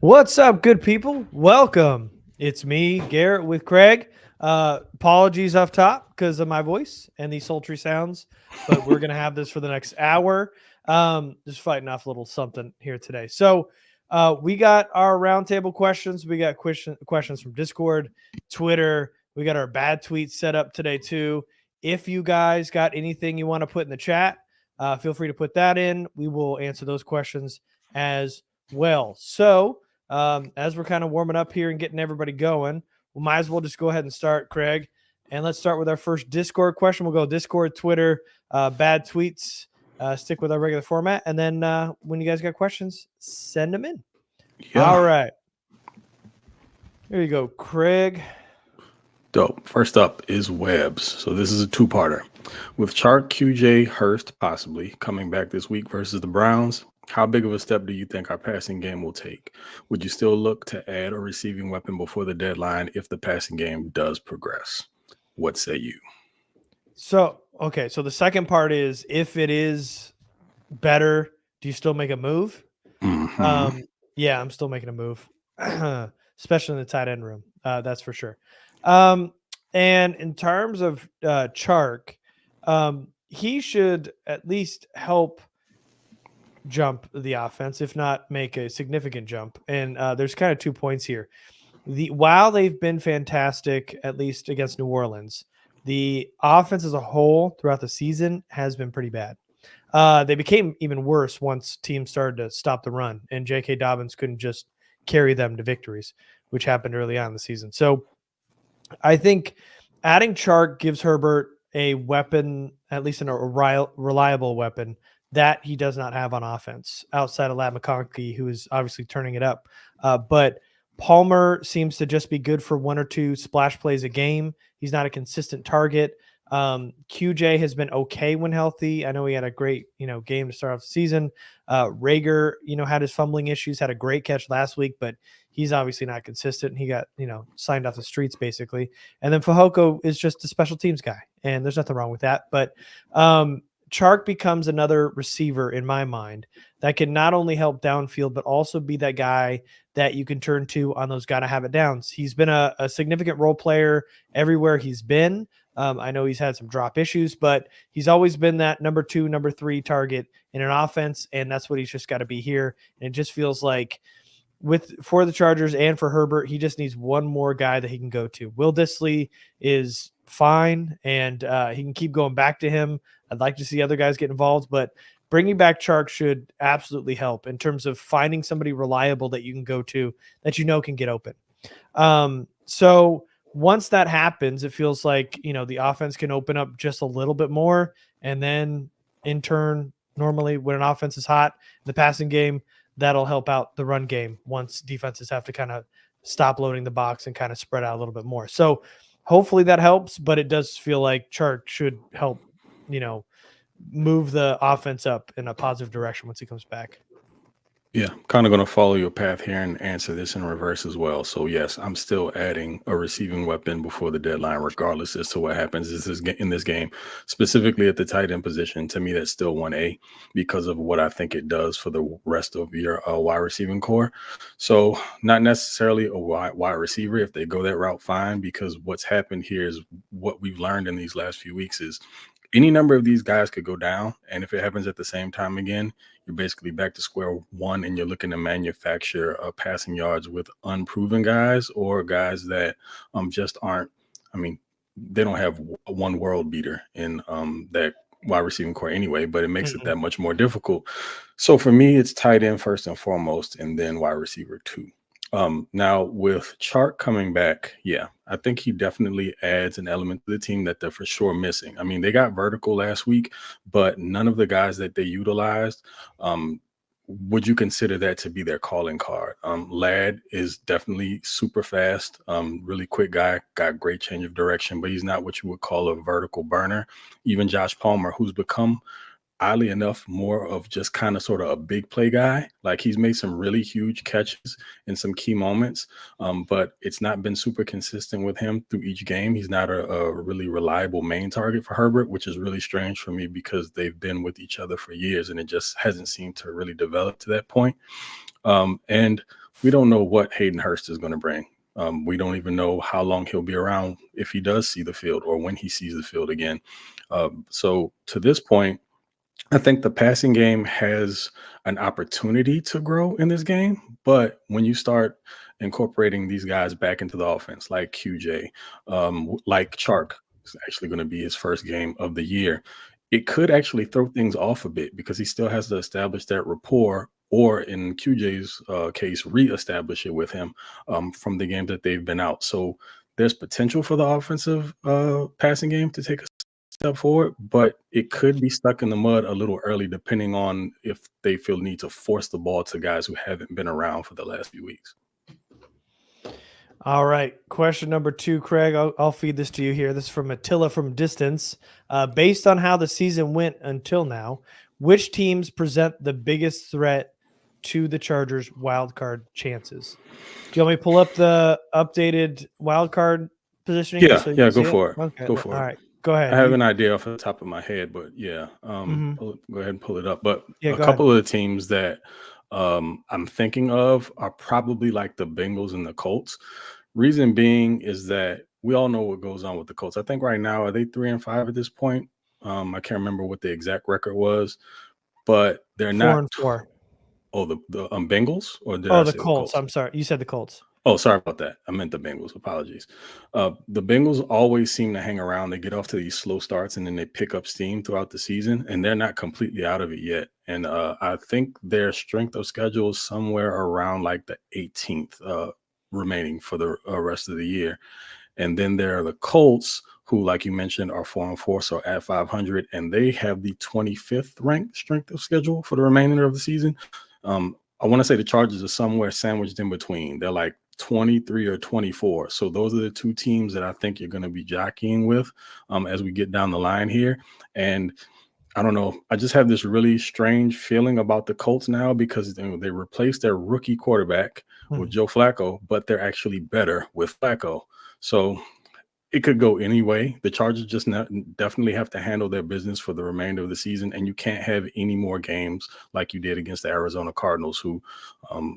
What's up, good people? Welcome. It's me, Garrett, with Craig. Apologies off top because of my voice and these sultry sounds, but we're going to have this for the next hour. Just fighting off a little something here today. So we got our roundtable questions. We got questions from Discord, Twitter. We got our bad tweets set up today, too. If you guys got anything you want to put in the chat, feel free to put that in. We will answer those questions as well. So, as we're kind of warming up here and getting everybody going, we might as well just go ahead and start, Craig. And let's start with our first Discord question. We'll go Discord, Twitter, bad tweets, stick with our regular format. And then when you guys got questions, send them in. Yeah. All right. Here you go, Craig. Dope. First up is Webbs. So this is a two-parter. With Chark, QJ, Hurst possibly coming back this week versus the Browns, how big of a step do you think our passing game will take? Would you still look to add a receiving weapon before the deadline if the passing game does progress? What say you? So the second part is, if it is better, do you still make a move? Mm-hmm. Yeah, I'm still making a move, especially in the tight end room. That's for sure. And in terms of Chark, he should at least help jump the offense, if not make a significant jump. And there's kind of 2 points here. While they've been fantastic, at least against New Orleans, the offense as a whole throughout the season has been pretty bad. They became even worse once teams started to stop the run, and J.K. Dobbins couldn't just carry them to victories, which happened early on in the season. So I think adding Chark gives Herbert a weapon, at least a reliable weapon, that he does not have on offense outside of Ladd McConkey, who is obviously turning it up. But Palmer seems to just be good for 1 or 2 splash plays a game. He's not a consistent target. QJ has been okay when healthy. I know he had a great, game to start off the season. Rager, had his fumbling issues, had a great catch last week, but he's obviously not consistent. He got, signed off the streets basically. And then Fehoko is just a special teams guy, and there's nothing wrong with that. But Chark becomes another receiver in my mind that can not only help downfield, but also be that guy that you can turn to on those gotta have it downs. He's been a significant role player everywhere he's been. I know he's had some drop issues, but he's always been that number 2, number 3 target in an offense, and that's what he's just got to be here. And it just feels like for the Chargers and for Herbert, he just needs one more guy that he can go to. Will Dissly is fine, and he can keep going back to him. I'd like to see other guys get involved, but bringing back Chark should absolutely help in terms of finding somebody reliable that you can go to that can get open. So once that happens, it feels like, the offense can open up just a little bit more. And then in turn, normally when an offense is hot, the passing game, that'll help out the run game once defenses have to kind of stop loading the box and kind of spread out a little bit more. So hopefully that helps, but it does feel like Chark should help, move the offense up in a positive direction once he comes back. Yeah, kind of going to follow your path here and answer this in reverse as well. So yes, I'm still adding a receiving weapon before the deadline, regardless as to what happens in this game, specifically at the tight end position. To me, that's still 1A because of what I think it does for the rest of your wide receiving core. So not necessarily a wide receiver. If they go that route, fine, because what's happened here is what we've learned in these last few weeks is any number of these guys could go down. And if it happens at the same time again, you're basically back to square one, and you're looking to manufacture passing yards with unproven guys or guys that just aren't, they don't have one world beater in that wide receiving core anyway, but it makes it that much more difficult. So for me, it's tight end first and foremost, and then wide receiver 2. Now with Chark coming back, yeah, I think he definitely adds an element to the team that they're for sure missing. They got vertical last week, but none of the guys that they utilized, would you consider that to be their calling card? Ladd is definitely super fast, really quick guy, got great change of direction, but he's not what you would call a vertical burner. Even Josh Palmer, who's become oddly enough, more of just kind of sort of a big play guy. Like he's made some really huge catches in some key moments, but it's not been super consistent with him through each game. He's not a really reliable main target for Herbert, which is really strange for me because they've been with each other for years and it just hasn't seemed to really develop to that point. And we don't know what Hayden Hurst is going to bring. We don't even know how long he'll be around if he does see the field or when he sees the field again. So to this point, I think the passing game has an opportunity to grow in this game, but when you start incorporating these guys back into the offense, like QJ, like Chark, is actually going to be his first game of the year, it could actually throw things off a bit because he still has to establish that rapport, or in QJ's case, reestablish it with him from the games that they've been out. So there's potential for the offensive passing game to take a step forward, but it could be stuck in the mud a little early, depending on if they feel the need to force the ball to guys who haven't been around for the last few weeks. All right. Question number 2, Craig. I'll feed this to you here. This is from Attila from Distance. Based on how the season went until now, which teams present the biggest threat to the Chargers' wild card chances? Do you want me to pull up the updated wild card positioning? Yeah, so you yeah, can go see for it. Okay. Go for All it. right. Go ahead. I have an idea off the top of my head, but yeah, Mhm. go ahead and pull it up. But Yeah, a go ahead. couple of the teams that I'm thinking of are probably like the Bengals and the Colts. Reason being is that we all know what goes on with the Colts. I think right now, are they 3-5 at this point? I can't remember what the exact record was, but they're 4-4. Oh, the Bengals, or did Oh, I the say the Colts. Colts? I'm sorry. You said the Colts. Oh, sorry about that. I meant the Bengals. Apologies. The Bengals always seem to hang around. They get off to these slow starts and then they pick up steam throughout the season, and they're not completely out of it yet. And I think their strength of schedule is somewhere around like the 18th remaining for the rest of the year. And then there are the Colts, who, like you mentioned, are 4-4, so at 500, and they have the 25th ranked strength of schedule for the remainder of the season. I want to say the Chargers are somewhere sandwiched in between. They're like 23 or 24. So those are the two teams that I think you're going to be jockeying with as we get down the line here. And I don't know. I just have this really strange feeling about the Colts now because they replaced their rookie quarterback with Joe Flacco, but they're actually better with Flacco. So it could go any way. The Chargers just definitely have to handle their business for the remainder of the season, and you can't have any more games like you did against the Arizona Cardinals, who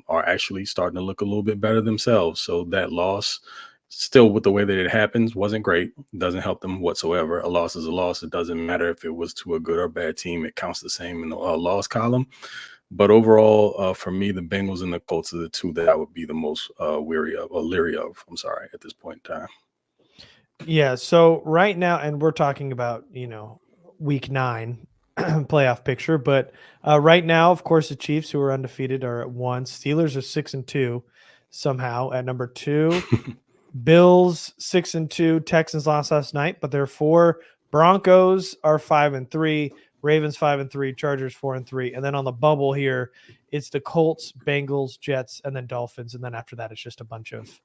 are actually starting to look a little bit better themselves. So that loss, still with the way that it happens, wasn't great. Doesn't help them whatsoever. A loss is a loss. It doesn't matter if it was to a good or bad team. It counts the same in the loss column. But overall, for me, the Bengals and the Colts are the two that I would be the most leery of. I'm sorry, at this point in time. Yeah. So right now, and we're talking about, week 9 playoff picture, but right now, of course, the Chiefs, who are undefeated, are at 1. Steelers are 6-2 somehow at number 2. Bills 6-2. Texans lost last night, but they're 4. Broncos are 5-3. Ravens 5-3. Chargers 4-3. And then on the bubble here, it's the Colts, Bengals, Jets, and then Dolphins. And then after that, it's just a bunch of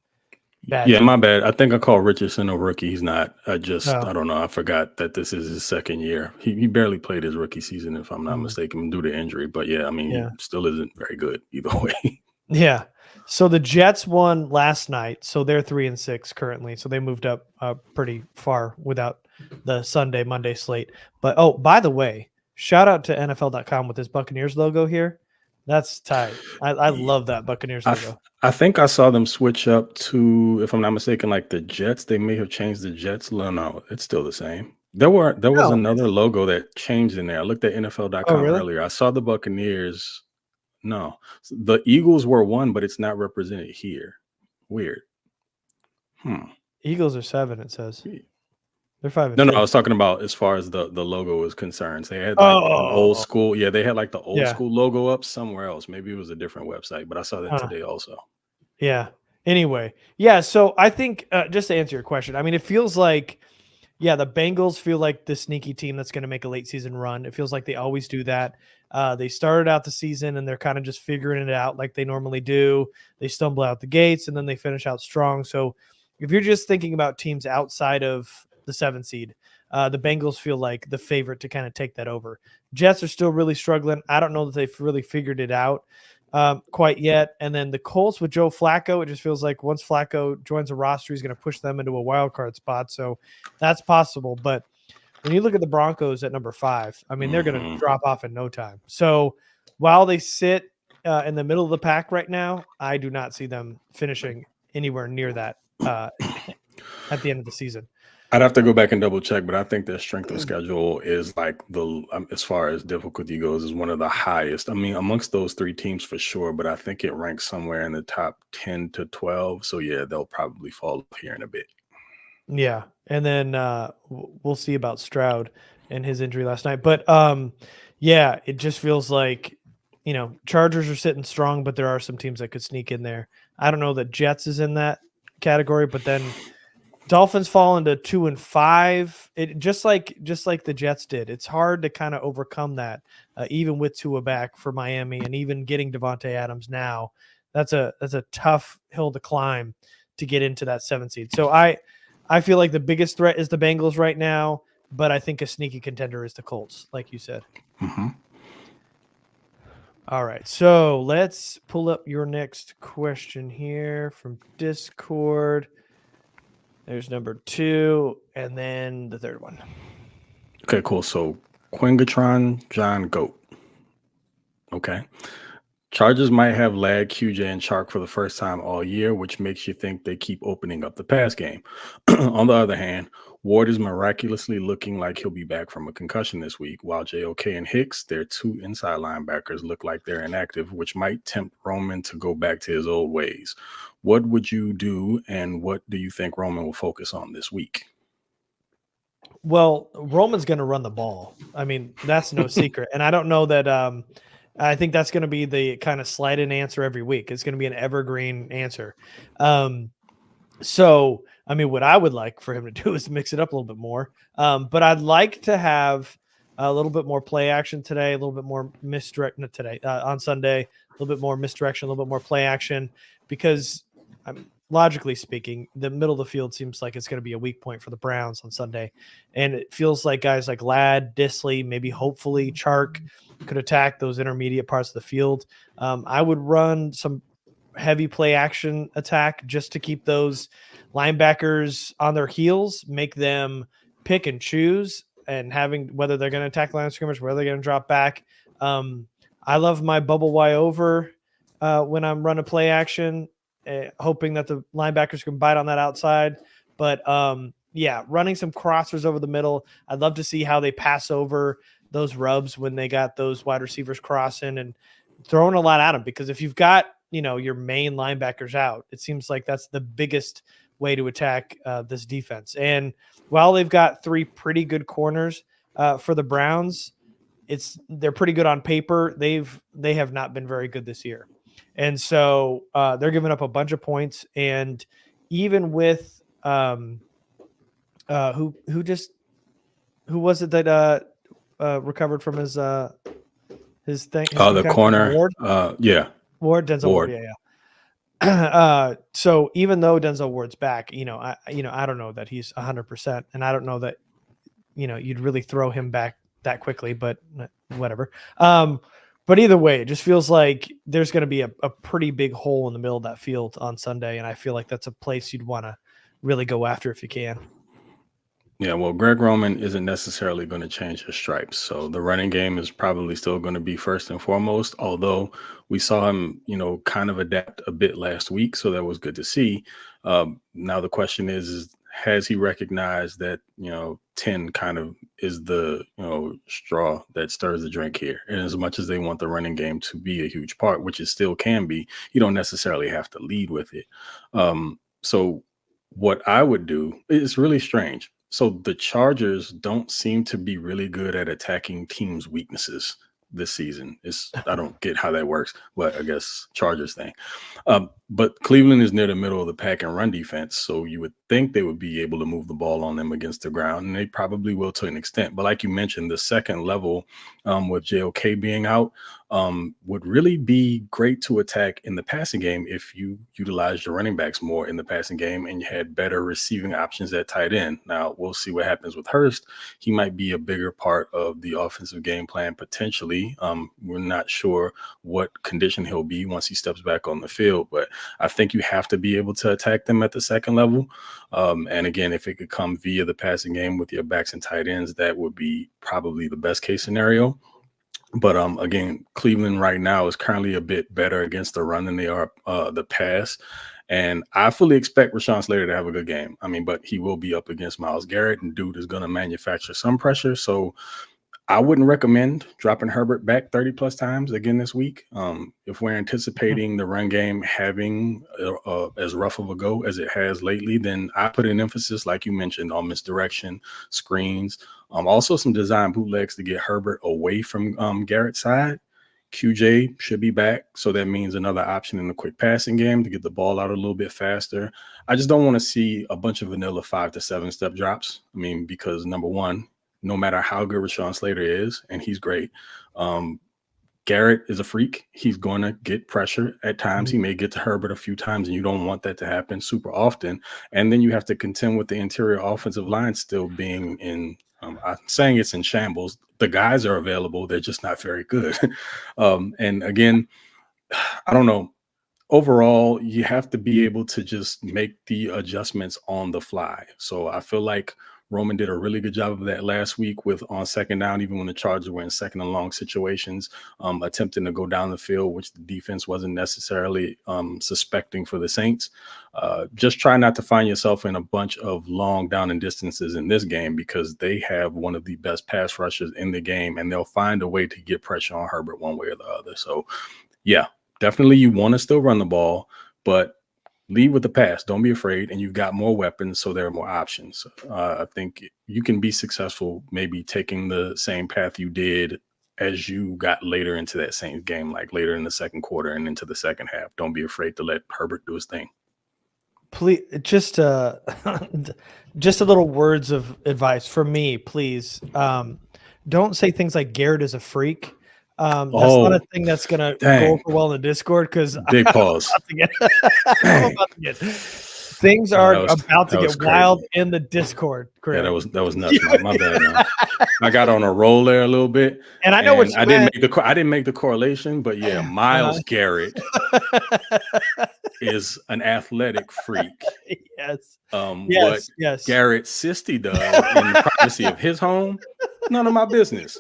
bad. Yeah, my bad. I think I called Richardson a rookie. He's not. I Oh. don't know. I forgot that this is his second year. He barely played his rookie season, if I'm not mistaken, due to injury. But yeah, I mean, he still isn't very good either way. Yeah. So the Jets won last night, so they're 3-6 currently. So they moved up pretty far without the Sunday, Monday slate. But by the way, shout out to NFL.com with this Buccaneers logo here. That's tight. I love that Buccaneers logo. I think I saw them switch up to, if I'm not mistaken, like the Jets. They may have changed the Jets. No, it's still the same. There was another logo that changed in there. I looked at NFL.com earlier. I saw the Buccaneers. No, the Eagles were 1, but it's not represented here. Weird. Eagles are 7, it says. They're 5-2. No, I was talking about as far as the logo is concerned. They had like an old school. Yeah, they had like the old school logo up somewhere else. Maybe it was a different website, but I saw that today also. Yeah. Anyway, yeah. So I think just to answer your question, I mean, it feels like, the Bengals feel like the sneaky team that's going to make a late season run. It feels like they always do that. They started out the season and they're kind of just figuring it out like they normally do. They stumble out the gates and then they finish out strong. So if you're just thinking about teams outside of the 7 seed, the Bengals feel like the favorite to kind of take that over. Jets are still really struggling. I don't know that they've really figured it out quite yet. And then the Colts with Joe Flacco, it just feels like once Flacco joins the roster, he's going to push them into a wild card spot. So that's possible. But when you look at the Broncos at number 5, I mean, they're going to drop off in no time. So while they sit in the middle of the pack right now, I do not see them finishing anywhere near that at the end of the season. I'd have to go back and double check, but I think their strength of schedule is like as far as difficulty goes, is one of the highest. I mean, amongst those three teams for sure, but I think it ranks somewhere in the top 10 to 12. So yeah, they'll probably fall here in a bit. Yeah, and then we'll see about Stroud and his injury last night. But yeah, it just feels like, Chargers are sitting strong, but there are some teams that could sneak in there. I don't know that Jets is in that category, but then Dolphins fall into 2 and 5. It just like the Jets did. It's hard to kind of overcome that, even with Tua back for Miami, and even getting Devontae Adams now. That's a tough hill to climb to get into that 7 seed. So I feel like the biggest threat is the Bengals right now, but I think a sneaky contender is the Colts, like you said. Mm-hmm. All right, so let's pull up your next question here from Discord. There's number 2, and then the third one. Okay, cool. So Quingatron John Goat. Okay. Chargers might have lagged QJ and Chark for the first time all year, which makes you think they keep opening up the pass game. On the other hand, Ward is miraculously looking like he'll be back from a concussion this week, while JOK and Hicks, their 2 inside linebackers, look like they're inactive, which might tempt Roman to go back to his old ways. What would you do, and what do you think Roman will focus on this week? Well, Roman's going to run the ball. I mean, that's no secret. And I don't know that I think that's going to be the kind of slide-in answer every week. It's going to be an evergreen answer. So, I mean, what I would like for him to do is mix it up a little bit more. But I'd like to have a little bit more play action today, a little bit more misdirect today on Sunday, a little bit more misdirection, a little bit more play action, because logically speaking, the middle of the field seems like it's going to be a weak point for the Browns on Sunday. And it feels like guys like Ladd, Disley, maybe hopefully Chark could attack those intermediate parts of the field. I would run some heavy play action attack just to keep those linebackers on their heels, make them pick and choose, and having whether they're going to attack line of scrimmage, whether they're going to drop back. I love my bubble Y over when I'm running play action, hoping that the linebackers can bite on that outside. But yeah, running some crossers over the middle. I'd love to see how they pass over those rubs when they got those wide receivers crossing and throwing a lot at them, because if you've got, your main linebackers out, it seems like that's the biggest way to attack this defense. And while they've got 3 pretty good corners for the Browns, they're pretty good on paper. They have not been very good this year. And so they're giving up a bunch of points. And even with who was it that recovered from his thing? The corner. Ward? Ward, Denzel Ward. Yeah. So even though Denzel Ward's back, I don't know that he's 100%, and I don't know that, you'd really throw him back that quickly, but whatever. But either way, it just feels like there's going to be a pretty big hole in the middle of that field on Sunday, and I feel like that's a place you'd want to really go after if you can. Yeah, well, Greg Roman isn't necessarily going to change his stripes. So the running game is probably still going to be first and foremost, although we saw him, kind of adapt a bit last week. So that was good to see. Now the question is has he recognized that, 10 kind of is the, straw that stirs the drink here? And as much as they want the running game to be a huge part, which it still can be, you don't necessarily have to lead with it. So what I would do is really strange. So the Chargers don't seem to be really good at attacking teams' weaknesses this season. I don't get how that works, but I guess Chargers thing. But Cleveland is near the middle of the pack in run defense, so you would think they would be able to move the ball on them against the ground, and they probably will to an extent. But like you mentioned, the second level with JOK being out would really be great to attack in the passing game if you utilized your running backs more in the passing game and you had better receiving options at tight end. Now, we'll see what happens with Hurst. He might be a bigger part of the offensive game plan potentially. We're not sure what condition he'll be once he steps back on the field, but I think you have to be able to attack them at the second level. And again, if it could come via the passing game with your backs and tight ends, that would be probably the best case scenario. But again, Cleveland right now is currently a bit better against the run than they are the pass. And I fully expect Rashawn Slater to have a good game. I mean, but he will be up against Myles Garrett, and dude is going to manufacture some pressure. So I wouldn't recommend dropping Herbert back 30 plus times again this week. If we're anticipating the run game having as rough of a go as it has lately, then I put an emphasis, like you mentioned, on misdirection, screens, also some design bootlegs to get Herbert away from Garrett's side. QJ should be back. So that means another option in the quick passing game to get the ball out a little bit faster. I just don't want to see a bunch of vanilla 5 to 7 step drops. I mean, because number one, no matter how good Rashawn Slater is, and he's great, Garrett is a freak. He's going to get pressure at times. He may get to Herbert a few times, and you don't want that to happen super often. And then you have to contend with the interior offensive line still being in, I'm saying it's in shambles. The guys are available. They're just not very good. And again, I don't know. Overall, you have to be able to just make the adjustments on the fly. So I feel like Roman did a really good job of that last week with on second down, even when the Chargers were in second and long situations, attempting to go down the field, which the defense wasn't necessarily suspecting for the Saints. Just try not to find yourself in a bunch of long down and distances in this game, because they have one of the best pass rushers in the game, and they'll find a way to get pressure on Herbert one way or the other. So, yeah, definitely you want to still run the ball, but lead with the pass. Don't be afraid. And you've got more weapons, so there are more options. I think you can be successful maybe taking the same path you did as you got later into that same game, like later in the second quarter and into the second half. Don't be afraid to let Herbert do his thing. Please, just just a little words of advice from me, please. Don't say things like Garrett is a freak. That's not a thing that's gonna go over well in the Discord, because big pause. Things are about to get wild in the Discord. Craig. Yeah, that was nuts. My bad, man. I got on a roll there a little bit, and I know what you meant. I didn't make the correlation, but yeah, Myles Garrett is an athletic freak. Yes. What Garrett Sisti does in the privacy of his home, none of my business.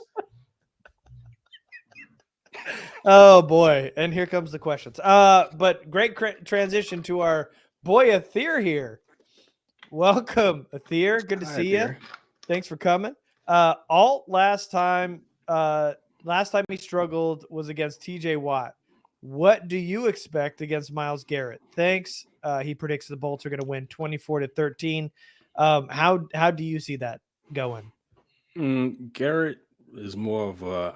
Oh boy, and here comes the questions. But great transition to our boy Athir here. Welcome, Athir. Good to see you. Thanks for coming. Alt last time he struggled was against TJ Watt. What do you expect against Myles Garrett? Thanks. He predicts the Bolts are going to win 24-13. How do you see that going? Garrett is more of a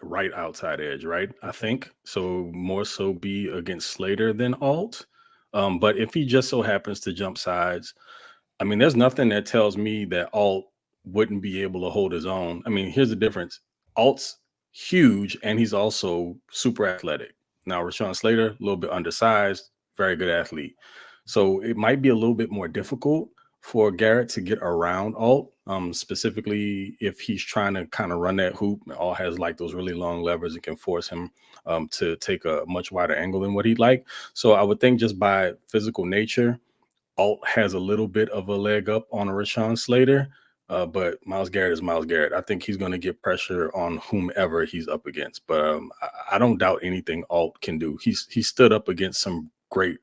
right outside edge, right? I think so. More so be against Slater than Alt. But if he just so happens to jump sides, I mean, there's nothing that tells me that Alt wouldn't be able to hold his own. I mean, here's the difference. Alt's huge, and he's also super athletic. Now, Rashawn Slater, a little bit undersized, very good athlete. So it might be a little bit more difficult for Garrett to get around Alt, specifically if he's trying to kind of run that hoop. Alt has like those really long levers that can force him to take a much wider angle than what he'd like. So I would think just by physical nature, Alt has a little bit of a leg up on a Rashawn Slater, but Myles Garrett is Myles Garrett. I think he's going to get pressure on whomever he's up against. But I don't doubt anything Alt can do. He stood up against some great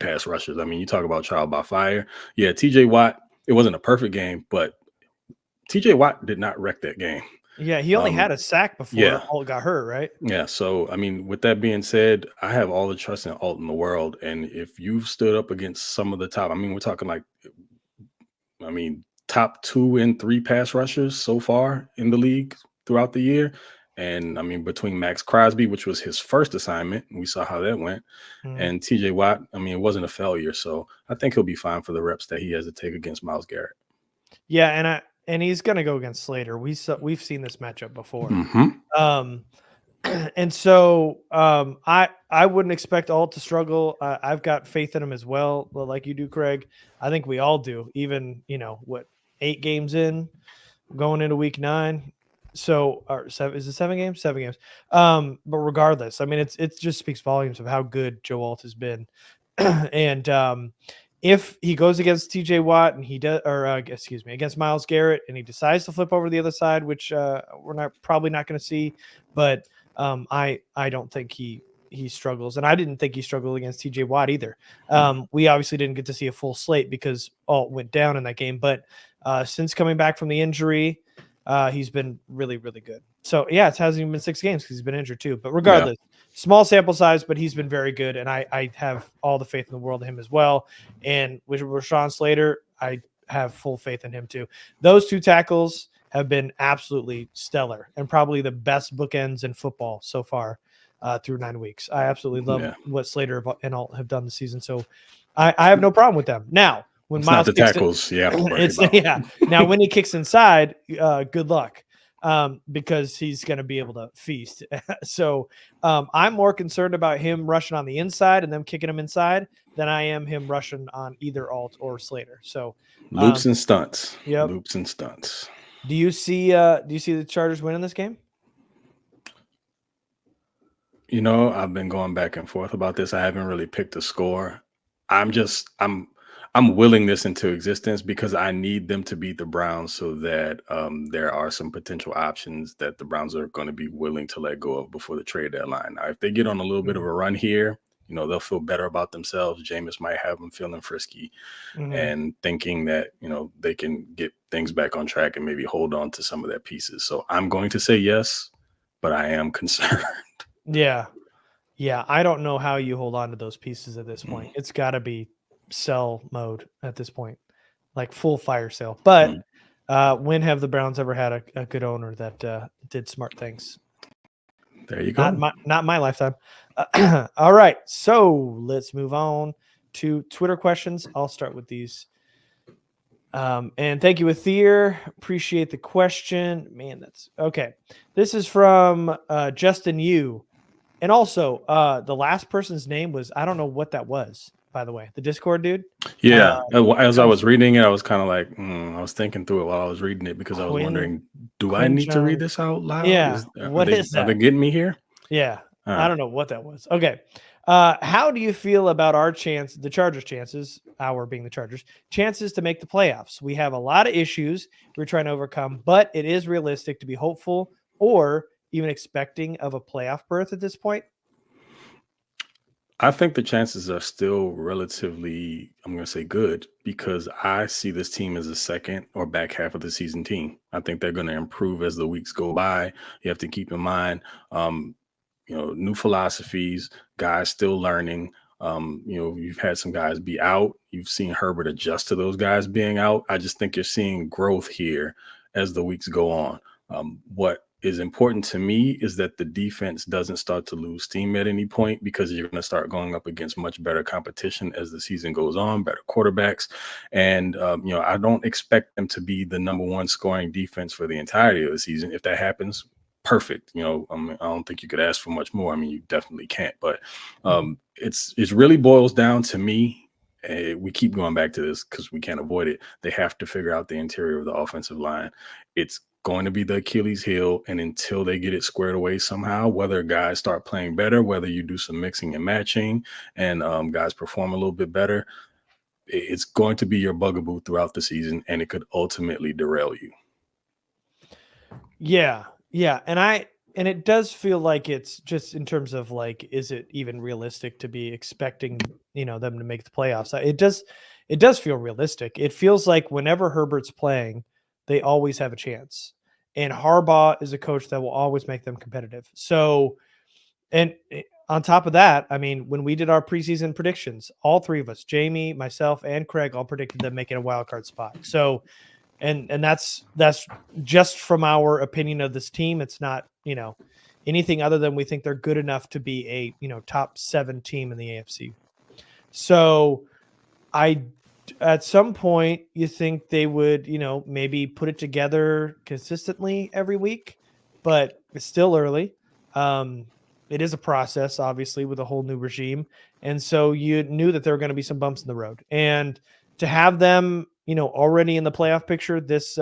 pass rushers. I mean, you talk about trial by fire. Yeah, TJ Watt, it wasn't a perfect game, but TJ Watt did not wreck that game. Yeah, he only had a sack before Alt got hurt, right? Yeah, so, I mean, with that being said, I have all the trust in Alt in the world, and if you've stood up against some of the top, I mean, we're talking like, top 2 and 3 pass rushers so far in the league throughout the year, and, I mean, between Max Crosby, which was his first assignment, we saw how that went, and TJ Watt, I mean, it wasn't a failure, so I think he'll be fine for the reps that he has to take against Myles Garrett. Yeah, and he's going to go against Slater. We've seen this matchup before. And so I wouldn't expect Alt to struggle. I've got faith in him as well, like you do, Craig. I think we all do, even, 8 games in, going into week 9. So, or 7, is it 7 games? 7 games. But regardless, I mean, it just speaks volumes of how good Joe Alt has been. And if he goes against TJ Watt and he does, or against Myles Garrett, and he decides to flip over the other side, which we're probably not going to see, but I don't think he struggles, and I didn't think he struggled against TJ Watt either. We obviously didn't get to see a full slate because Alt went down in that game, but since coming back from the injury, he's been really, really good. So yeah, it hasn't even been 6 games because he's been injured too. But regardless, small sample size, but he's been very good, and I have all the faith in the world in him as well. And with Rashawn Slater, I have full faith in him too. Those 2 tackles have been absolutely stellar and probably the best bookends in football so far through 9 weeks. I absolutely love what Slater and Alt have done this season. So I have no problem with them. Now, when it's Myles not the tackles, Now, when he kicks inside, good luck, because he's going to be able to feast. So I'm more concerned about him rushing on the inside and them kicking him inside than I am him rushing on either Alt or Slater. So loops and stunts. Yep. Loops and stunts. Do you see the Chargers winning this game? I've been going back and forth about this. I haven't really picked a score. I'm willing this into existence because I need them to beat the Browns so that there are some potential options that the Browns are going to be willing to let go of before the trade deadline. Now, if they get on a little bit of a run here, they'll feel better about themselves. Jameis might have them feeling frisky and thinking that, they can get things back on track and maybe hold on to some of their pieces. So I'm going to say yes, but I am concerned. Yeah. I don't know how you hold on to those pieces at this point. It's got to be sell mode at this point, like full fire sale. But when have the Browns ever had a good owner that did smart things? There you go. Not my lifetime. All right, so let's move on to Twitter questions. I'll start with these. And thank you, Aether. Appreciate the question. Man, that's okay. This is from Justin Yu. And also, the last person's name was, I don't know what that was, by the way, the Discord dude. Yeah. As I was reading it, I was kind of like, I was thinking through it while I was reading it because I was wondering, do I need to read this out loud? Yeah. What is that? Are they getting me here? Yeah. I don't know what that was. Okay. How do you feel about the Chargers' chances, our being the Chargers, chances to make the playoffs? We have a lot of issues we're trying to overcome, but it is realistic to be hopeful or even expecting of a playoff berth at this point? I think the chances are still relatively, I'm going to say good, because I see this team as a second or back half of the season team. I think they're going to improve as the weeks go by. You have to keep in mind, new philosophies, guys still learning. You've had some guys be out. You've seen Herbert adjust to those guys being out. I just think you're seeing growth here as the weeks go on. What is important to me is that the defense doesn't start to lose steam at any point, because you're going to start going up against much better competition as the season goes on, better quarterbacks. And, I don't expect them to be the number 1 scoring defense for the entirety of the season. If that happens, perfect. I don't think you could ask for much more. I mean, you definitely can't, but it's really boils down to me. We keep going back to this because we can't avoid it. They have to figure out the interior of the offensive line. It's going to be the Achilles heel, and until they get it squared away somehow, whether guys start playing better, whether you do some mixing and matching and guys perform a little bit better, it's going to be your bugaboo throughout the season, and it could ultimately derail you. Yeah. And it does feel like it's just in terms of like, is it even realistic to be expecting, them to make the playoffs? It does feel realistic. It feels like whenever Herbert's playing, they always have a chance. And Harbaugh is a coach that will always make them competitive. So, and on top of that, I mean, when we did our preseason predictions, all 3 of us, Jamie, myself, and Craig, all predicted them making a wild card spot. So, and that's just from our opinion of this team. It's not, anything other than we think they're good enough to be a, top 7 team in the AFC. So at some point you think they would, maybe put it together consistently every week, but it's still early. It is a process, obviously, with a whole new regime. And so you knew that there were going to be some bumps in the road, and to have them, already in the playoff picture this,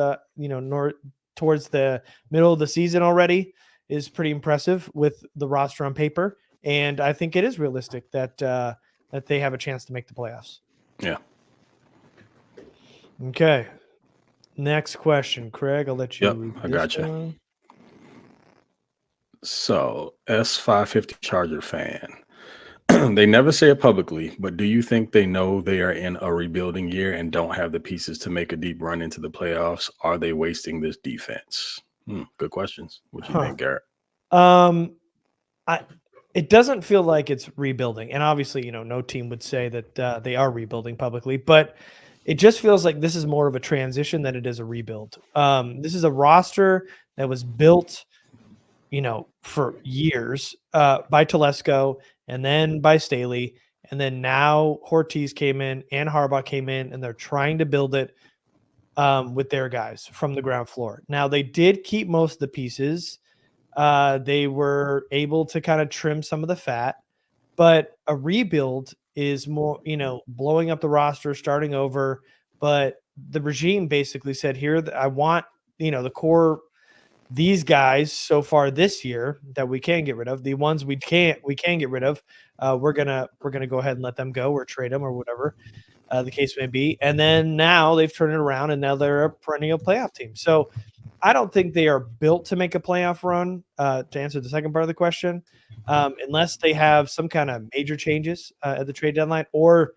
towards the middle of the season already is pretty impressive with the roster on paper. And I think it is realistic that they have a chance to make the playoffs. Yeah. Okay. Next question, Craig. I'll let you Yep, read I this got you. one. So, S550 Charger fan. They never say it publicly, but do you think they know they are in a rebuilding year and don't have the pieces to make a deep run into the playoffs? Are they wasting this defense? Good questions. What do you think, Garrett? Um, it doesn't feel like it's rebuilding, and obviously, no team would say that they are rebuilding publicly, but it just feels like this is more of a transition than it is a rebuild. This is a roster that was built, for years by Telesco and then by Staley, and then now Ortiz came in and Harbaugh came in, and they're trying to build it with their guys from the ground floor. Now they did keep most of the pieces. They were able to kind of trim some of the fat, but a rebuild is more, blowing up the roster, starting over. But the regime basically said, here, I want, the core, these guys so far this year that we can get rid of. The ones we can't get rid of. We're gonna go ahead and let them go or trade them or whatever the case may be. And then now they've turned it around and now they're a perennial playoff team. So I don't think they are built to make a playoff run, to answer the second part of the question, unless they have some kind of major changes at the trade deadline, or,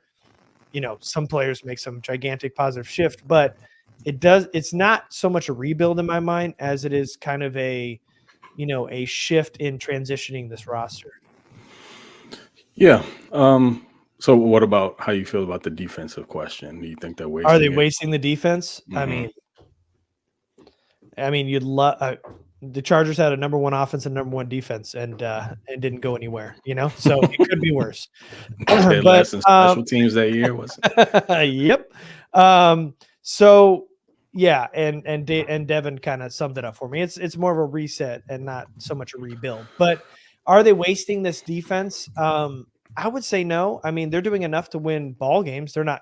some players make some gigantic positive shift. But it's not so much a rebuild in my mind as it is kind of a shift in transitioning this roster. Yeah. So what about how you feel about the defensive question? Do you think they're Are they wasting it? wasting the defense? Mhm. I mean, you'd love. The Chargers had a number one offense and number one defense, and didn't go anywhere. So it could be worse. Dead But last in special teams that year was it? yep. So yeah, and Devin kind of summed it up for me. It's more of a reset and not so much a rebuild. But are they wasting this defense? I would say no. I mean, they're doing enough to win ball games. They're not,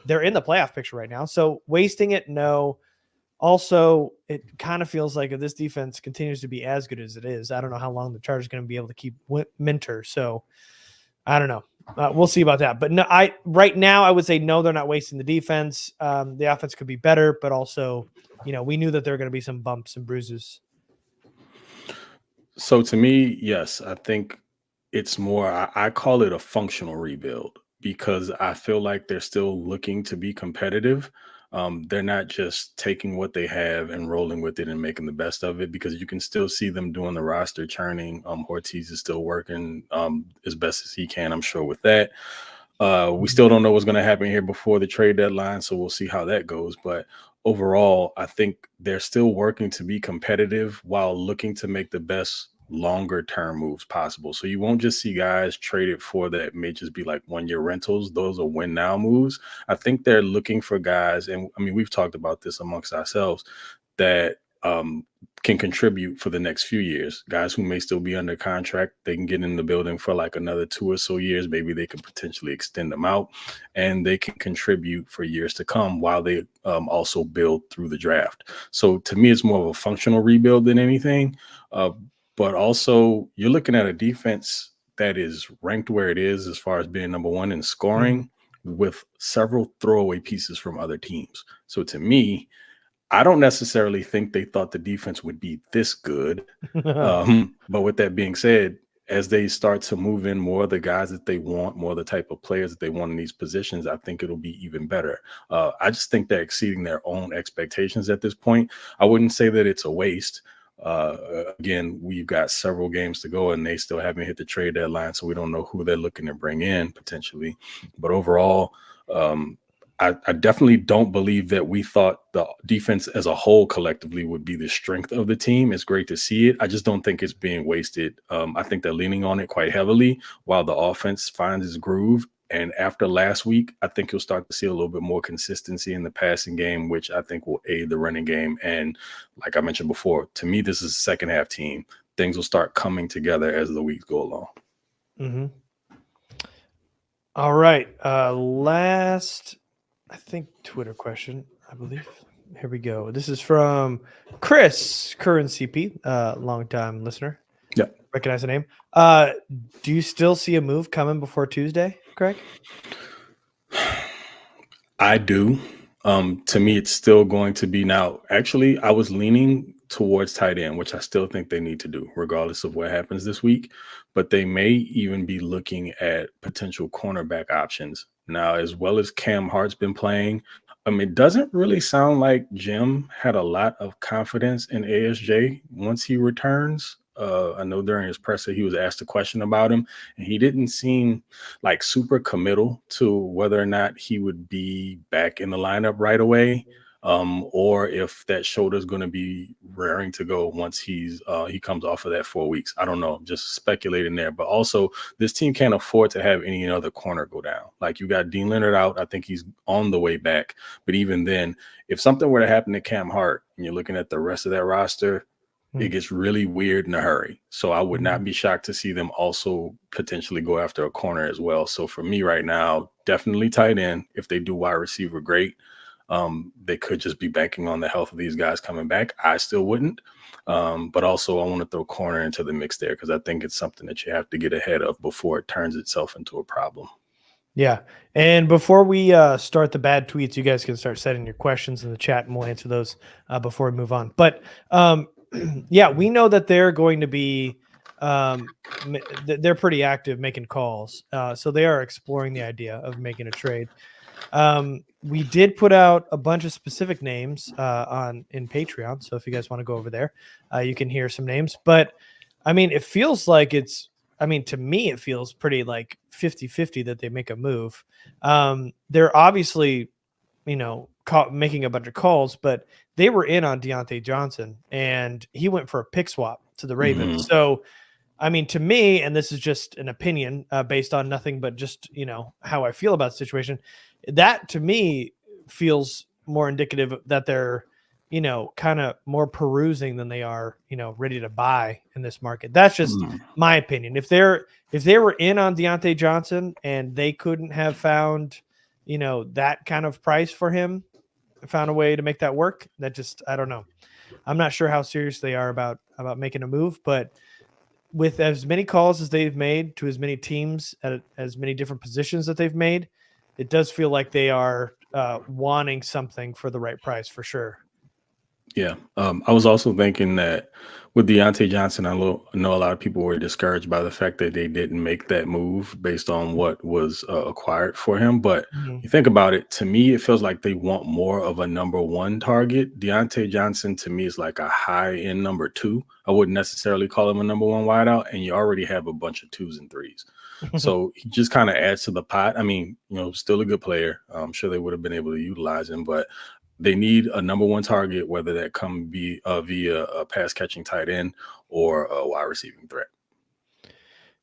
they're in the playoff picture right now. So wasting it, no. Also, it kind of feels like if this defense continues to be as good as it is, I don't know how long the Chargers are going to be able to keep Minter. So I don't know. We'll see about that. But no, right now I would say no, they're not wasting the defense. The offense could be better, but also, we knew that there were going to be some bumps and bruises. So to me, yes, I think it's more, I call it a functional rebuild because I feel like they're still looking to be competitive. They're not just taking what they have and rolling with it and making the best of it, because you can still see them doing the roster churning. Ortiz is still working as best as he can, I'm sure, with that. We still don't know what's going to happen here before the trade deadline, so we'll see how that goes. But overall, I think they're still working to be competitive while looking to make the best longer term moves possible. So you won't just see guys traded for that may just be like 1 year rentals. Those are win now moves. I think they're looking for guys, and I mean, we've talked about this amongst ourselves, that can contribute for the next few years. Guys who may still be under contract, they can get in the building for like another 2 or so years. Maybe they could potentially extend them out, and they can contribute for years to come while they also build through the draft. So to me, it's more of a functional rebuild than anything. But also, you're looking at a defense that is ranked where it is as far as being number one in scoring, with several throwaway pieces from other teams. So to me, I don't necessarily think they thought the defense would be this good. But with that being said, as they start to move in more of the guys that they want, more of the type of players that they want in these positions, I think it'll be even better. I just think they're exceeding their own expectations at this point. I wouldn't say that it's a waste. Again, we've got several games to go and they still haven't hit the trade deadline, so we don't know who they're looking to bring in potentially. But overall, I definitely don't believe that we thought the defense as a whole collectively would be the strength of the team. It's great to see it. I just don't think it's being wasted. I think they're leaning on it quite heavily while the offense finds its groove. And after last week, I think you'll start to see a little bit more consistency in the passing game, which I think will aid the running game. And like I mentioned before, to me, this is a second half team. Things will start coming together as the weeks go along. Mm-hmm. All right. Last, I think, Twitter question, I believe. Here we go. This is from Chris, current CP, longtime listener. Yeah. Recognize the name. Do you still see a move coming before Tuesday, Craig? I do. To me, it's still going to be now. Actually, I was leaning towards tight end, which I still think they need to do, regardless of what happens this week. But they may even be looking at potential cornerback options now, as well as Cam Hart's been playing. It doesn't really sound like Jim had a lot of confidence in ASJ once he returns. I know during his presser he was asked a question about him, and he didn't seem like super committal to whether or not he would be back in the lineup right away, or if that shoulder is going to be raring to go once he comes off of that 4 weeks. I don't know, just speculating there. But also, this team can't afford to have any other corner go down. Like, you got Dean Leonard out. I think he's on the way back. But even then, if something were to happen to Cam Hart and you're looking at the rest of that roster, it gets really weird in a hurry. So I would not be shocked to see them also potentially go after a corner as well. So for me right now, definitely tight end. If they do wide receiver, great. They could just be banking on the health of these guys coming back. I still wouldn't. But also I want to throw corner into the mix there, because I think it's something that you have to get ahead of before it turns itself into a problem. Yeah. And before we start the bad tweets, you guys can start setting your questions in the chat and we'll answer those before we move on. But yeah, we know that they're going to be they're pretty active making calls. So they are exploring the idea of making a trade. We did put out a bunch of specific names in Patreon. So if you guys want to go over there, you can hear some names. But it feels like to me, it feels pretty like 50-50 that they make a move. They're obviously, making a bunch of calls, but they were in on Deontay Johnson and he went for a pick swap to the Ravens. So, to me, and this is just an opinion based on nothing but just, how I feel about the situation, that to me feels more indicative that they're, kind of more perusing than they are, ready to buy in this market. That's just my opinion. If they were in on Deontay Johnson and they couldn't have found, that kind of price for him, found a way to make that work, I don't know. I'm not sure how serious they are about making a move, but with as many calls as they've made to as many teams at as many different positions that they've made, it does feel like they are wanting something for the right price for sure. Yeah. I was also thinking that with Deontay Johnson, I know a lot of people were discouraged by the fact that they didn't make that move based on what was acquired for him. But you think about it, to me, it feels like they want more of a number one target. Deontay Johnson, to me, is like a high-end number two. I wouldn't necessarily call him a number one wideout, and you already have a bunch of 2s and 3s. So he just kind of adds to the pot. Still a good player. I'm sure they would have been able to utilize him, but they need a number one target, whether that come via a pass catching tight end or a wide receiving threat.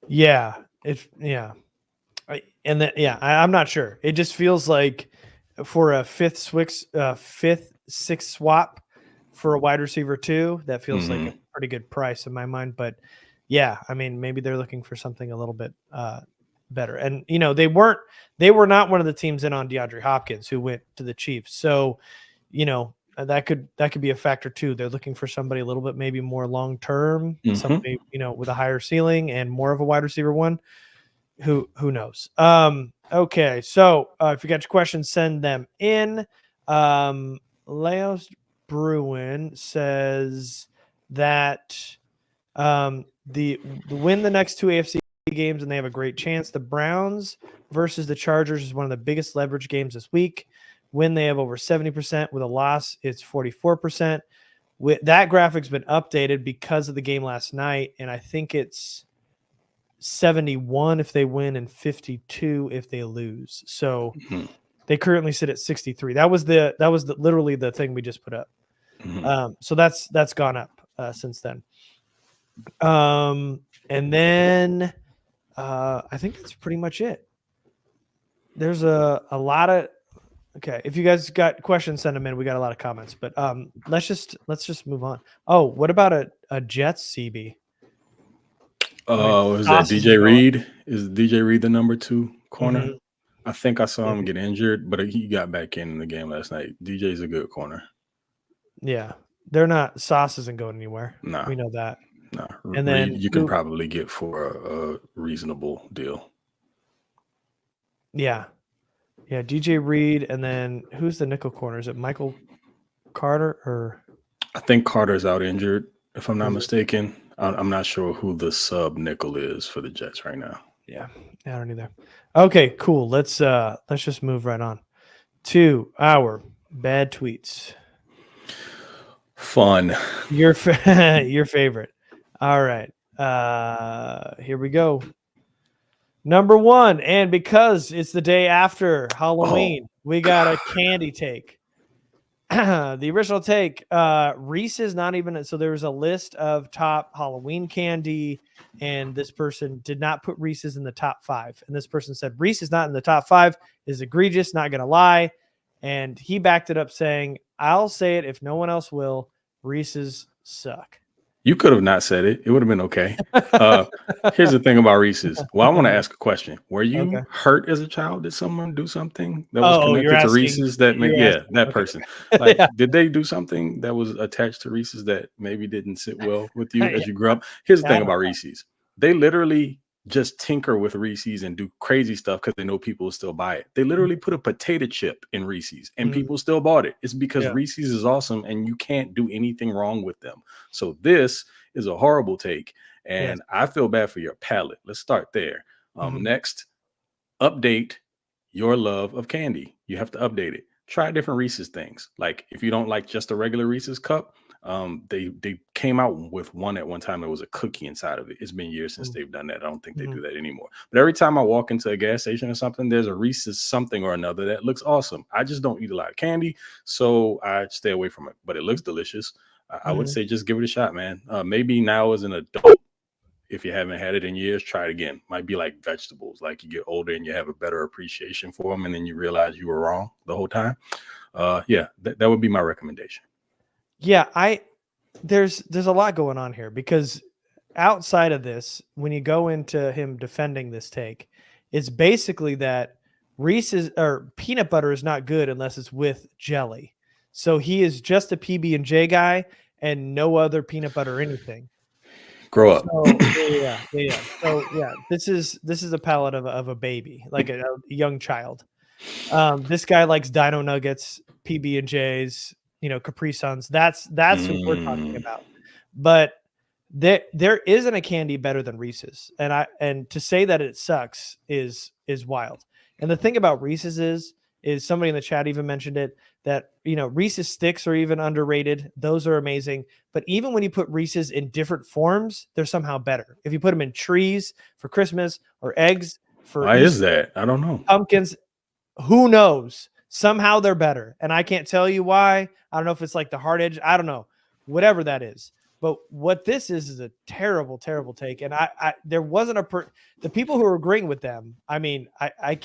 Yeah. I'm not sure. It just feels like for a fifth, sixth swap for a wide receiver too, that feels like a pretty good price in my mind. But yeah, maybe they're looking for something a little bit better. And they were not one of the teams in on DeAndre Hopkins who went to the Chiefs. So, that could be a factor too. They're looking for somebody a little bit maybe more long term, somebody with a higher ceiling and more of a wide receiver one. Who knows? Okay, so if you got your questions, send them in. Leos Bruin says that the win the next 2 AFC games and they have a great chance. The Browns versus the Chargers is one of the biggest leverage games this week. Win, they have over 70%. With a loss, it's 44%. That graphic's been updated because of the game last night, and I think it's 71 if they win and 52 if they lose. So they currently sit at 63. That was literally the thing we just put up. So that's gone up since then. And then I think that's pretty much it. There's a lot of okay. If you guys got questions, send them in. We got a lot of comments, but let's just move on. Oh, what about a Jets CB? Is that DJ Reed? Is DJ Reed the number 2 corner? I think I saw him get injured, but he got back in the game last night. DJ's a good corner. Yeah, they're not. Sauce isn't going anywhere. Nah, we know that. Nah, and then you can probably get for a reasonable deal. Yeah. Yeah, DJ Reed, and then who's the nickel corner? Is it Michael Carter or? I think Carter's out injured, if I'm not Is it? mistaken. I'm not sure who the sub nickel is for the Jets right now. Yeah, I don't either. Okay, cool. Let's just move right on to our bad tweets. Fun. Your your favorite. All right. Here we go. Number 1, and because it's the day after Halloween, we got a candy take. The original take, Reese's not even, so there was a list of top Halloween candy, and this person did not put Reese's in the top 5. And this person said, Reese's not in the top 5 is egregious, not going to lie. And he backed it up saying, I'll say it if no one else will, Reese's suck. You could have not said it. It would have been okay. Here's the thing about Reese's. Well, I want to ask a question. Were you hurt as a child? Did someone do something that was connected to Reese's that person? Like, did they do something that was attached to Reese's that maybe didn't sit well with you as you grew up? Here's the thing about Reese's. They literally just tinker with Reese's and do crazy stuff because they know people will still buy it. They literally put a potato chip in Reese's and people still bought it. It's because Reese's is awesome and you can't do anything wrong with them. So this is a horrible take and I feel bad for your palate. Let's start there. Next, update your love of candy. You have to update it. Try different Reese's things. Like if you don't like just a regular Reese's cup, they came out with one at one time. There was a cookie inside of it. It's been years since they've done that. I don't think they do that anymore. But every time I walk into a gas station or something, there's a Reese's something or another that looks awesome. I just don't eat a lot of candy, so I stay away from it. But it looks delicious. I would say just give it a shot, man. Maybe now as an adult, if you haven't had it in years, try it again. Might be like vegetables. Like you get older and you have a better appreciation for them, and then you realize you were wrong the whole time. That would be my recommendation. Yeah, there's a lot going on here because outside of this, when you go into him defending this take, it's basically that Reese's or peanut butter is not good unless it's with jelly. So he is just a PB&J guy and no other peanut butter or anything. Grow up. So, yeah. So yeah, this is a palate of a baby, like a young child. This guy likes Dino Nuggets, PB&Js, Capri Suns. That's what we're talking about. But there isn't a candy better than Reese's, and to say that it sucks is wild. And the thing about Reese's is somebody in the chat even mentioned it, that Reese's sticks are even underrated. Those are amazing. But even when you put Reese's in different forms, they're somehow better. If you put them in trees for Christmas or eggs for Why is that? I don't know. Pumpkins, who knows? Somehow they're better. And I can't tell you why. I don't know if it's like the hard edge. I don't know. Whatever that is. But what this is a terrible, terrible take. And there wasn't the people who are agreeing with them. I mean, I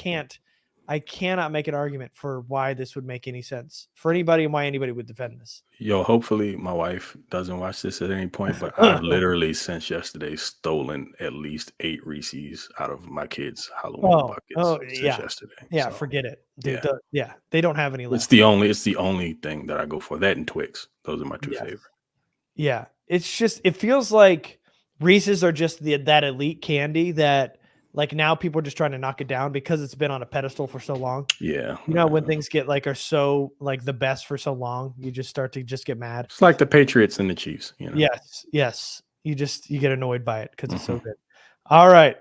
cannot make an argument for why this would make any sense for anybody and why anybody would defend this. Yo, hopefully my wife doesn't watch this at any point, but I've literally since yesterday stolen at least 8 Reese's out of my kids' Halloween buckets since yesterday. Yeah, so, forget it. Dude, they don't have any left. It's the only thing that I go for. That and Twix. Those are my 2 favorite. Yeah. It's just, it feels like Reese's are just that elite candy that like now people are just trying to knock it down because it's been on a pedestal for so long. Yeah. When things get are so like the best for so long, you just start to just get mad. It's like the Patriots and the Chiefs. Yes. You get annoyed by it because it's so good. All right.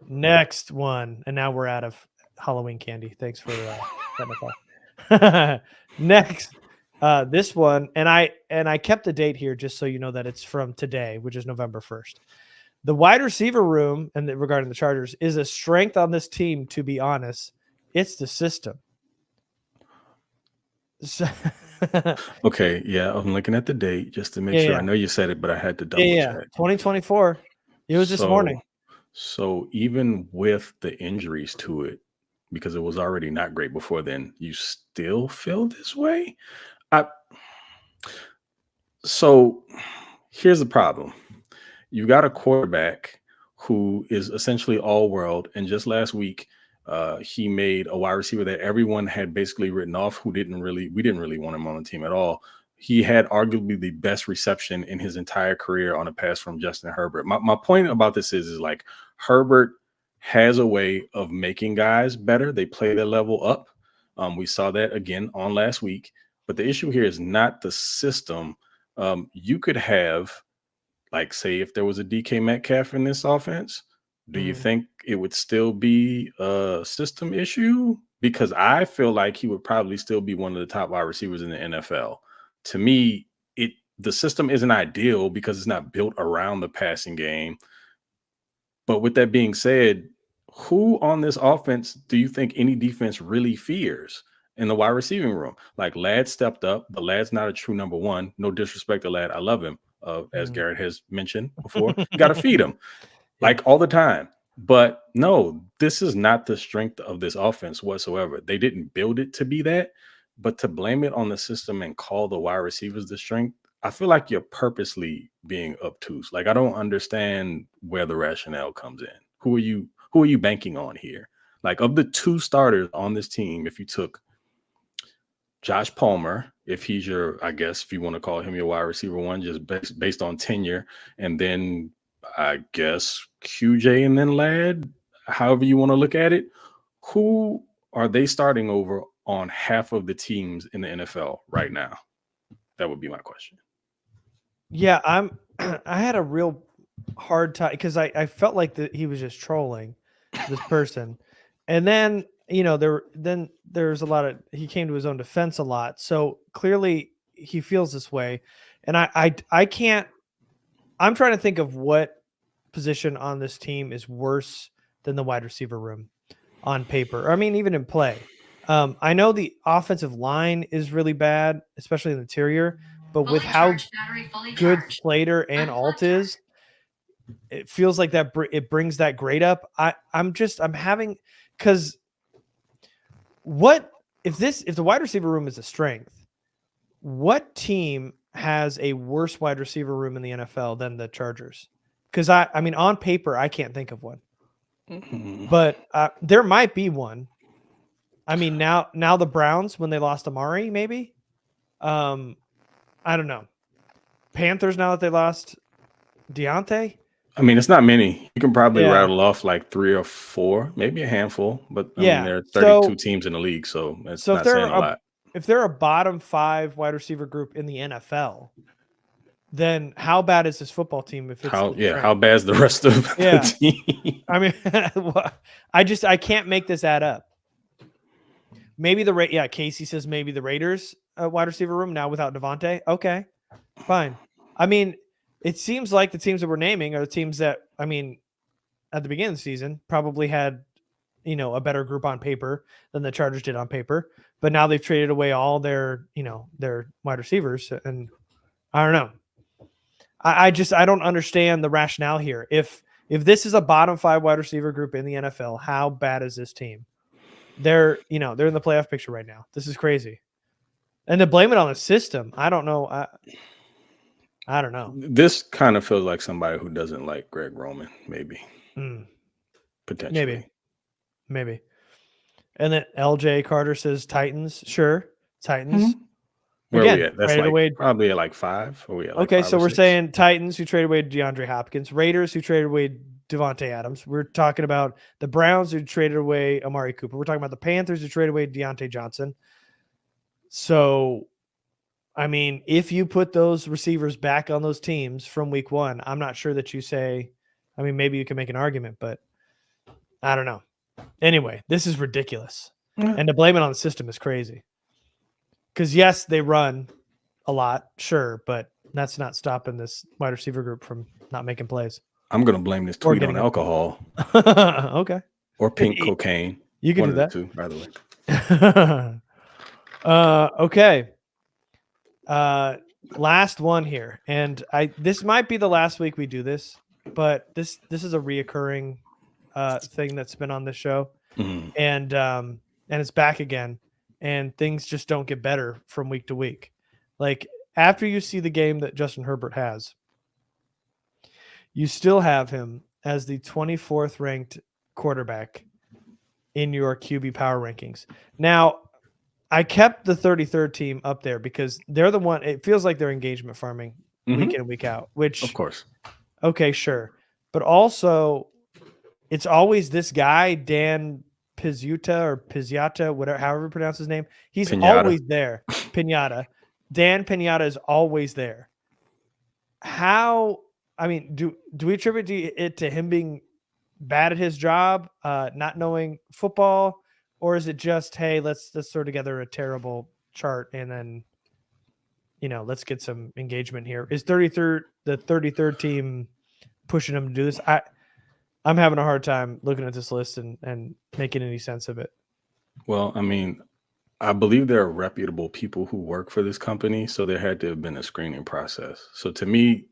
Next one. And now we're out of Halloween candy. Thanks for letting us off. Next. This one, and I kept the date here just so you know that it's from today, which is November 1st. The wide receiver room, and regarding the Chargers, is a strength on this team, to be honest. It's the system. Okay, I'm looking at the date just to make sure. I know you said it, but I had to double check. 2024. It was this morning. So even with the injuries to it, because it was already not great before then, you still feel this way? So here's the problem. You got a quarterback who is essentially all world. And just last week, he made a wide receiver that everyone had basically written off, we didn't really want him on the team at all. He had arguably the best reception in his entire career on a pass from Justin Herbert. My point about this is like Herbert has a way of making guys better. They play their level up. We saw that again on last week. But the issue here is not the system. You could have, like, say, if there was a DK Metcalf in this offense, do you think it would still be a system issue? Because I feel like he would probably still be one of the top wide receivers in the NFL. To me, the system isn't ideal because it's not built around the passing game. But with that being said, who on this offense do you think any defense really fears in the wide receiving room? Like, Ladd stepped up, but Ladd's not a true number one. No disrespect to Ladd. I love him. As Garrett has mentioned before, you got to feed him like all the time. But no, this is not the strength of this offense whatsoever. They didn't build it to be that, but to blame it on the system and call the wide receivers the strength, I feel like you're purposely being obtuse. Like, I don't understand where the rationale comes in. Who are you banking on here? Like, of the two starters on this team, if you took Josh Palmer, if he's your, I guess, if you want to call him your wide receiver one, just based on tenure, and then I guess QJ and then Ladd, however you want to look at it, who are they starting over on half of the teams in the NFL right now? That would be my question. Yeah, I had a real hard time because I felt like that he was just trolling this person. And then, there's a lot of, he came to his own defense a lot. So clearly he feels this way. And I can't, I'm trying to think of what position on this team is worse than the wide receiver room on paper. I mean, even in play. I know the offensive line is really bad, especially in the interior, but with how good Slater and Alt is, it feels like that it brings that grade up. I'm having, because what if the wide receiver room is a strength, what team has a worse wide receiver room in the NFL than the Chargers? Because I mean, on paper, I can't think of one, but there might be one. I mean, now the Browns, when they lost Amari, maybe. I don't know. Panthers, now that they lost Deontay. I mean, it's not many. You can probably rattle off like 3 or 4, maybe a handful. But I mean, there are 32 teams in the league, so that's not saying a lot. If they're a bottom 5 wide receiver group in the NFL, then how bad is this football team? If it's how bad is the rest of the team? I mean, I can't make this add up. Maybe Casey says maybe the Raiders wide receiver room now without Devontae. Okay, fine. I mean, it seems like the teams that we're naming are the teams that, I mean, at the beginning of the season probably had, a better group on paper than the Chargers did on paper. But now they've traded away all their wide receivers, and I don't know. I don't understand the rationale here. If this is a bottom 5 wide receiver group in the NFL, how bad is this team? They're in the playoff picture right now. This is crazy. And to blame it on the system, I don't know. I don't know. This kind of feels like somebody who doesn't like Greg Roman, maybe. Potentially. Maybe. And then LJ Carter says Titans. Sure. Titans. Where are we at? That's probably at like 5. Or we at like okay, 5 so or we're 6? saying Titans, who traded away DeAndre Hopkins. Raiders, who traded away Devontae Adams. We're talking about the Browns, who traded away Amari Cooper. We're talking about the Panthers, who traded away Deontay Johnson. So, I mean, if you put those receivers back on those teams from week 1, I'm not sure that you say, I mean, maybe you can make an argument, but I don't know. Anyway, this is ridiculous. And to blame it on the system is crazy. Because, yes, they run a lot, sure, but that's not stopping this wide receiver group from not making plays. I'm going to blame this tweet on alcohol. Okay. Or pink cocaine. You can do that. Two, by the way. Okay. Last one here. And this might be the last week we do this, but this is a reoccurring thing that's been on this show. And it's back again. And things just don't get better from week to week. Like, after you see the game that Justin Herbert has, you still have him as the 24th ranked quarterback in your QB power rankings. Now, I kept the 33rd team up there because they're the one, it feels like they're engagement farming week in and week out, which, of course. Okay, sure. But also, it's always this guy, Dan Pizziata, whatever, however you pronounce his name. He's always there. Pinata. Dan Pinata is always there. How, I mean, do we attribute it to him being bad at his job, not knowing football, or is it just, hey, let's throw together a terrible chart and then, let's get some engagement here? Is the 33rd team pushing him to do this? I'm having a hard time looking at this list and making any sense of it. Well, I mean, I believe there are reputable people who work for this company, so there had to have been a screening process. So to me,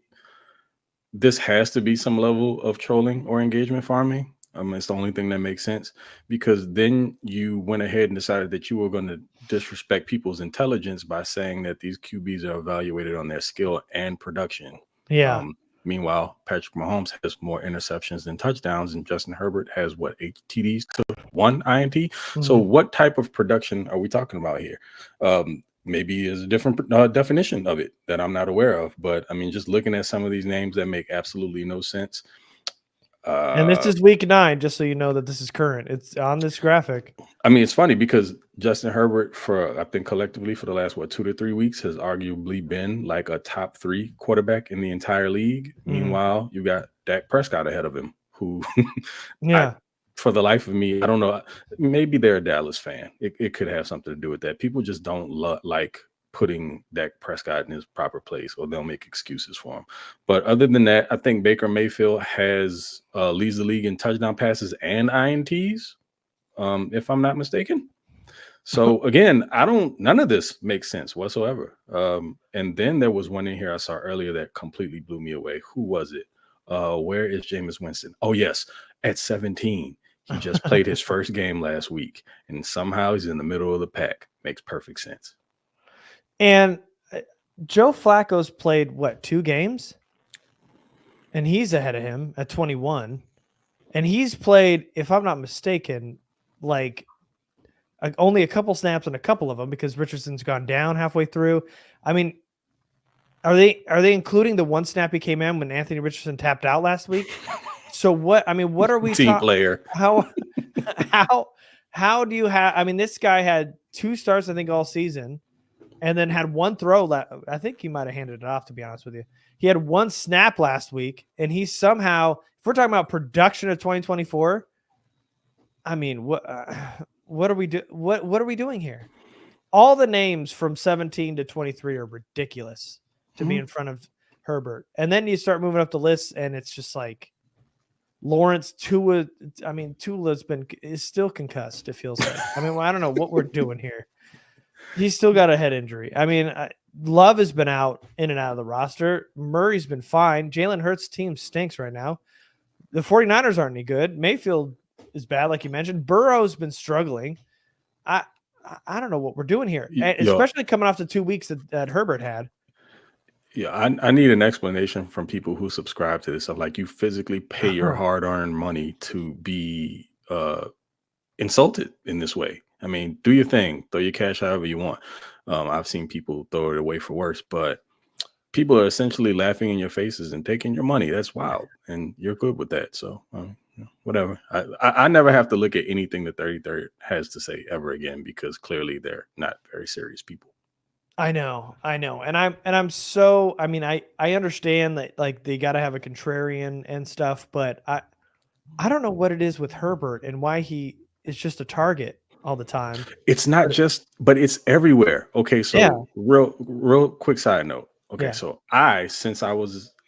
this has to be some level of trolling or engagement farming. It's the only thing that makes sense, because then you went ahead and decided that you were going to disrespect people's intelligence by saying that these QBs are evaluated on their skill and production. Yeah. Meanwhile, Patrick Mahomes has more interceptions than touchdowns, and Justin Herbert has 8 TDs to 1 INT. Mm-hmm. So what type of production are we talking about here? Maybe is a different definition of it that I'm not aware of. But I mean, just looking at some of these names that make absolutely no sense. And this is week 9, just so you know that this is current. It's on this graphic. I mean, it's funny because Justin Herbert, I think collectively for the last 2 to 3 weeks, has arguably been like a top 3 quarterback in the entire league. Meanwhile, you got Dak Prescott ahead of him, who for the life of me, I don't know. Maybe they're a Dallas fan. It could have something to do with that. People just don't like putting Dak Prescott in his proper place, or they'll make excuses for him. But other than that, I think Baker Mayfield has leads the league in touchdown passes and INTs, if I'm not mistaken. So again, none of this makes sense whatsoever. And then there was one in here I saw earlier that completely blew me away. Who was it? Where is Jameis Winston? Oh yes, at 17. He just played his first game last week, and somehow he's in the middle of the pack. Makes perfect sense. And Joe Flacco's played 2 games? And he's ahead of him at 21. And he's played, if I'm not mistaken, only a couple snaps on a couple of them, because Richardson's gone down halfway through. I mean, are they including the one snap he came in when Anthony Richardson tapped out last week? So what are we team player? How do you have? I mean, this guy had 2 starts, I think, all season, and then had 1 throw. I think he might have handed it off, to be honest with you. He had 1 snap last week, and he somehow, if we're talking about production of 2024, I mean, what are we What are we doing here? All the names from 17 to 23 are ridiculous to be in front of Herbert, and then you start moving up the list, and it's just like Lawrence, Tua. I mean, is still concussed, it feels like. I mean, I don't know what we're doing here. He's still got a head injury. I mean, Love has been out in and out of the roster. Murray's been fine. Jalen Hurts' team stinks right now. The 49ers aren't any good. Mayfield is bad, like you mentioned. Burrow's been struggling. I don't know what we're doing here, especially coming off the 2 weeks that Herbert had. Yeah, I need an explanation from people who subscribe to this, of like, you physically pay your hard-earned money to be insulted in this way. I mean, do your thing, throw your cash however you want. I've seen people throw it away for worse, but people are essentially laughing in your faces and taking your money. That's wild, and you're good with that. So whatever. I never have to look at anything the 33rd has to say ever again, because clearly they're not very serious people. I know. And I'm so, I mean, I understand that, like, they got to have a contrarian and stuff, but I don't know what it is with Herbert and why he is just a target all the time. It's not but it's everywhere. Okay. So real quick side note. Okay. So since I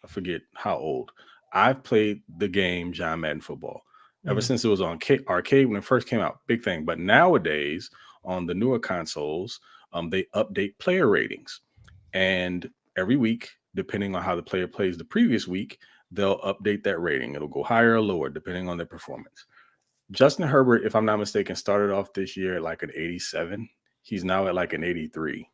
forget how old, I've played the game John Madden football ever since it was on arcade when it first came out. Big thing. But nowadays on the newer consoles, they update player ratings, and every week, depending on how the player plays the previous week, they'll update that rating. It'll go higher or lower depending on their performance. Justin Herbert, if I'm not mistaken, started off this year at like an 87. He's now at like an 83,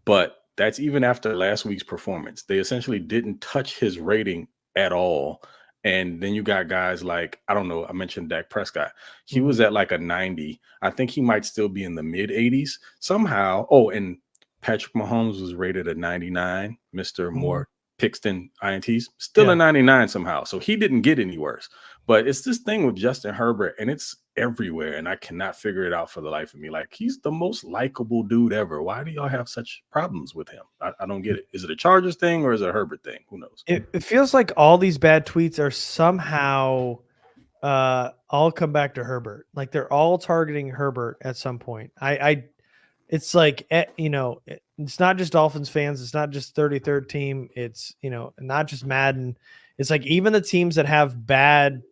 but that's even after last week's performance. They essentially didn't touch his rating at all. And then you got guys like, I don't know, I mentioned Dak Prescott. He was at like a 90. I think he might still be in the mid 80s somehow. Oh, and Patrick Mahomes was rated a 99, Mr. More picks than INTs, still a 99 somehow. So he didn't get any worse. But it's this thing with Justin Herbert, and it's everywhere, and I cannot figure it out for the life of me. Like, he's the most likable dude ever. Why do y'all have such problems with him? I don't get it. Is it a Chargers thing or is it a Herbert thing? Who knows? It feels like all these bad tweets are somehow all come back to Herbert. Like they're all targeting Herbert at some point. It's like, it's not just Dolphins fans. It's not just 33rd team. It's, not just Madden. It's like even the teams that have bad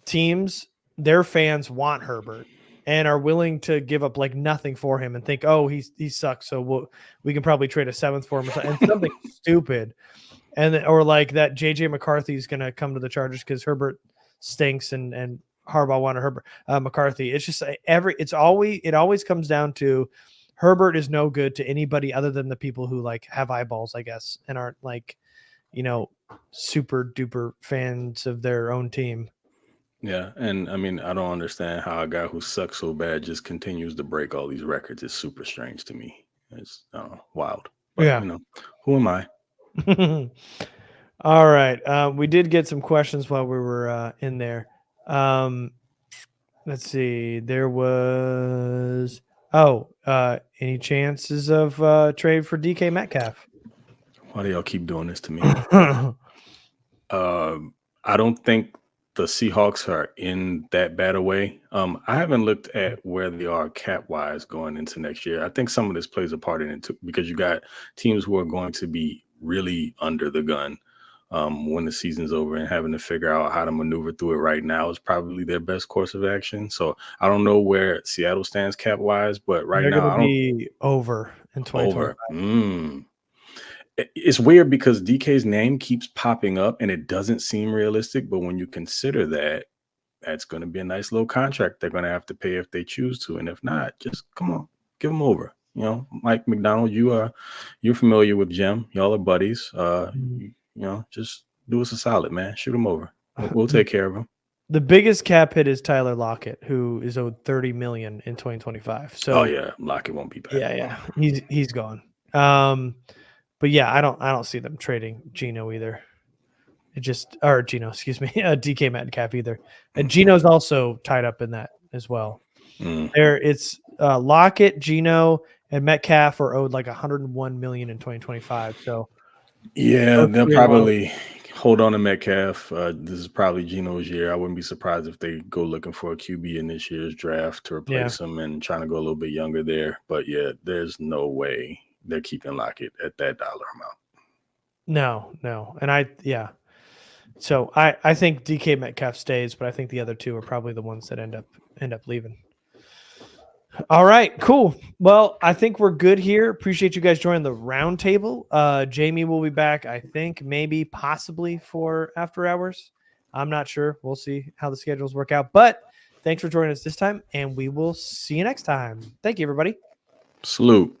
teams, their fans want Herbert and are willing to give up like nothing for him and think, oh, he sucks. So we can probably trade a 7th for him and something stupid. Or like that JJ McCarthy is going to come to the Chargers because Herbert stinks and Harbaugh wanted Herbert McCarthy. It's just it always comes down to Herbert is no good to anybody other than the people who like have eyeballs, I guess, and aren't like, super duper fans of their own team. Yeah, and I mean, I don't understand how a guy who sucks so bad just continues to break all these records. It's super strange to me. It's wild. But, Yeah. Who am I? All right. We did get some questions while we were in there. Let's see. There was any chances of trade for DK Metcalf? Why do y'all keep doing this to me? I don't think the Seahawks are in that bad a way. I haven't looked at where they are cap-wise going into next year. I think some of this plays a part in it too, because you got teams who are going to be really under the gun when the season's over, and having to figure out how to maneuver through it right now is probably their best course of action. So I don't know where Seattle stands cap-wise, but They're now going to be over in 2025. It's weird because DK's name keeps popping up and it doesn't seem realistic. But when you consider that, that's going to be a nice little contract they're going to have to pay if they choose to. And if not, just come on, give them over. Mike McDonald, you're familiar with Jim. Y'all are buddies. Just do us a solid, man. Shoot him over. We'll take care of him. The biggest cap hit is Tyler Lockett, who is owed $30 million in 2025. So, Lockett won't be back. Yeah, he's gone. But yeah, I don't see them trading Geno either. DK Metcalf either. And Geno's also tied up in that as well. It's Lockett, Geno, and Metcalf are owed like $101 million in 2025. So yeah, they'll probably hold on to Metcalf. This is probably Geno's year. I wouldn't be surprised if they go looking for a QB in this year's draft to replace him and trying to go a little bit younger there. But yeah, there's no way they're keeping Lockett at that dollar amount. No. And so I think DK Metcalf stays, but I think the other two are probably the ones that end up leaving. All right, cool. Well, I think we're good here. Appreciate you guys joining the roundtable. Jamie will be back, I think, maybe possibly for after hours. I'm not sure. We'll see how the schedules work out. But thanks for joining us this time, and we will see you next time. Thank you, everybody. Salute.